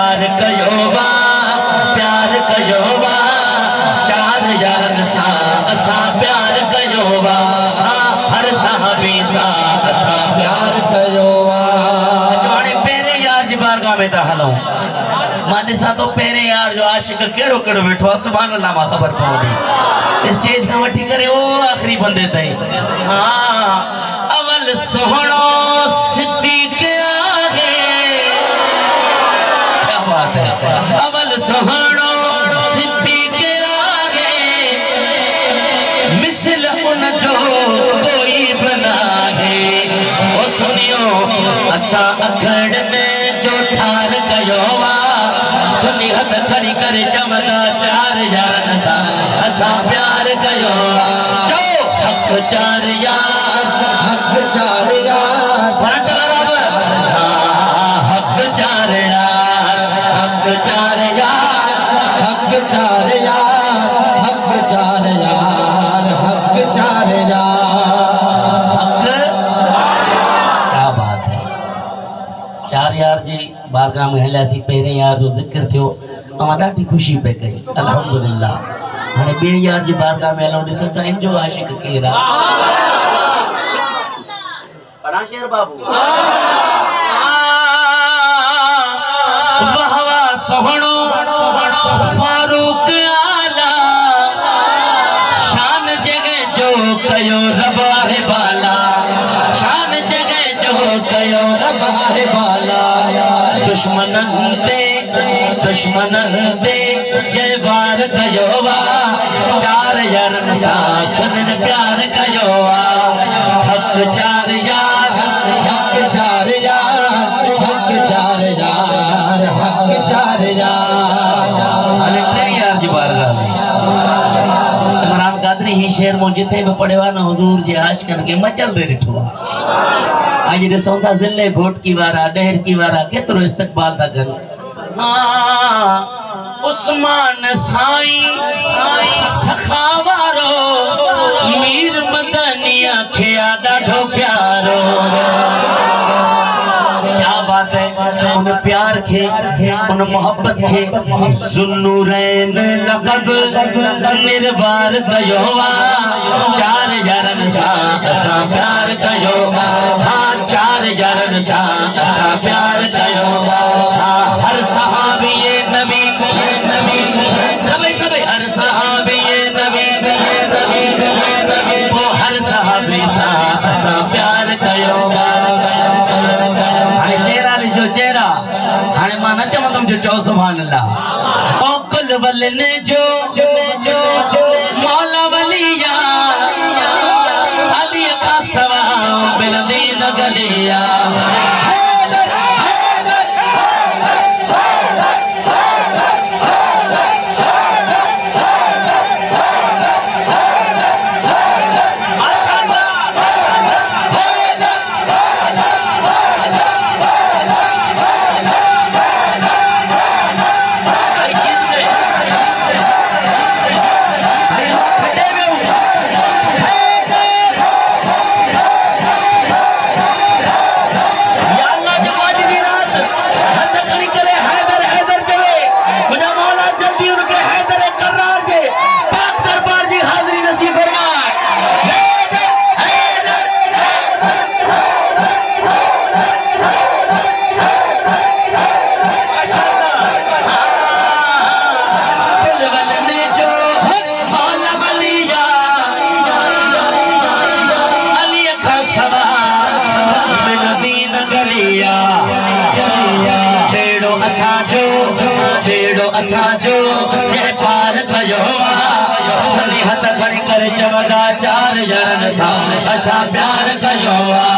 प्यार कयो वा प्यार कयो वा चार यारन सा असा प्यार कयो वा हर साहबी सा असा प्यार कयो वा जोने पेरे यार जी बारगाह में ता हलो मां ॾिसां तो पेरे यार जो आशिक केड़ो केड़ो बैठो सुभान अल्लाह मां खबर पवंदी स्टेज का वठी करे ओ आखिरी बंदे ताईं हां अवल सोहणो सिद्दीक आगे क्या बात है अवल सोहणो सिद्दीक आगे मिसल उन जो कोई बना है ओ सुनियो असा अखड़ में जो ठार कयो वा सुनी हथ खड़ी करे चमदा चार यारन सा असा प्यार कयो जो हक चार यार फरक बराबर हक चार यार हक चार यार हक चार यार हक चार यार हक चार यार हक क्या बात है चार यार जी बारगाह में हलियासीं पहिरें यार जो जिक्र थियो अमां ॾाढी ख़ुशी पे कई अल्हम्दुलिल्लाह हाणे ॿिए यार जी बारगाह में हलूं ॾिसूं त इन जो आशिक केरु आहे पढ़ा शेर बाबू वाह वाह सोहणो फारूक आला शान जगह जो कयो रब आहे बाला शान जगह जो कयो रब आहे बाला दुश्मनन दे जय बार कयो वा चार यारन सा सुन प्यार कयो वा हक चार यार हक चार यार हक चार यार हक चार यार अरे टे यार जी बारगाह में इमरान कादरी ही शेर मो जिथे भी पढ़ेवा न हुजूर जे आशिकन के मचल दे ॾिठो आज ॾिसूं था ज़िले घोटकी वारा डहर की वारा केतिरो इस्तक़बाल था कनि उस्मान साईं सखावारो मीर मदनिया खे ॾाढो प्यारो क्या बात है उन प्यार के उन मोहब्बत के ज़ुन्नूरैन लक़ब निर्बार कयो वा चार यारन सा असा प्यार कयो वा हाँ चार यारन सा असा प्यार कयो वा हर सहाबी ये नबी सभी हर सहाबी ये नबी वो हर सहाबी सा असा प्यार कयो वा जो चेहरा हाने मां न चवंदुमि जो चओ सुभान अल्लाह ओ कुल वलने जो मौला वलिया अली का सवा बिलदीन गलिया असांजो जय पार कयो वा सनी हथ खड़ी करे चवंदा चार यारन सां असां प्यार कयो वा